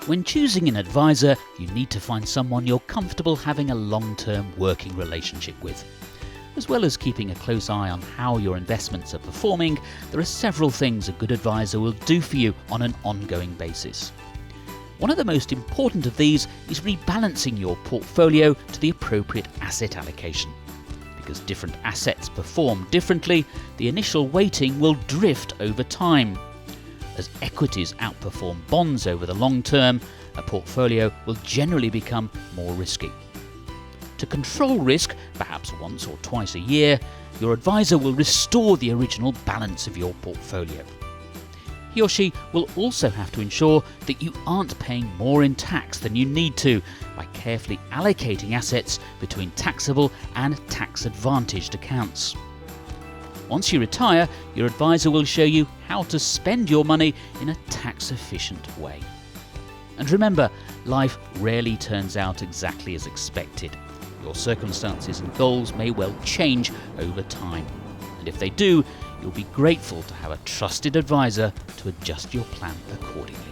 When choosing an advisor, you need to find someone you're comfortable having a long-term working relationship with. As well as keeping a close eye on how your investments are performing, there are several things a good advisor will do for you on an ongoing basis. One of the most important of these is rebalancing your portfolio to the appropriate asset allocation. Because different assets perform differently, the initial weighting will drift over time. As equities outperform bonds over the long term, a portfolio will generally become more risky. To control risk, perhaps once or twice a year, your advisor will restore the original balance of your portfolio. He or she will also have to ensure that you aren't paying more in tax than you need to by carefully allocating assets between taxable and tax-advantaged accounts. Once you retire, your advisor will show you how to spend your money in a tax-efficient way. And remember, life rarely turns out exactly as expected. Your circumstances and goals may well change over time. And if they do, you'll be grateful to have a trusted advisor to adjust your plan accordingly.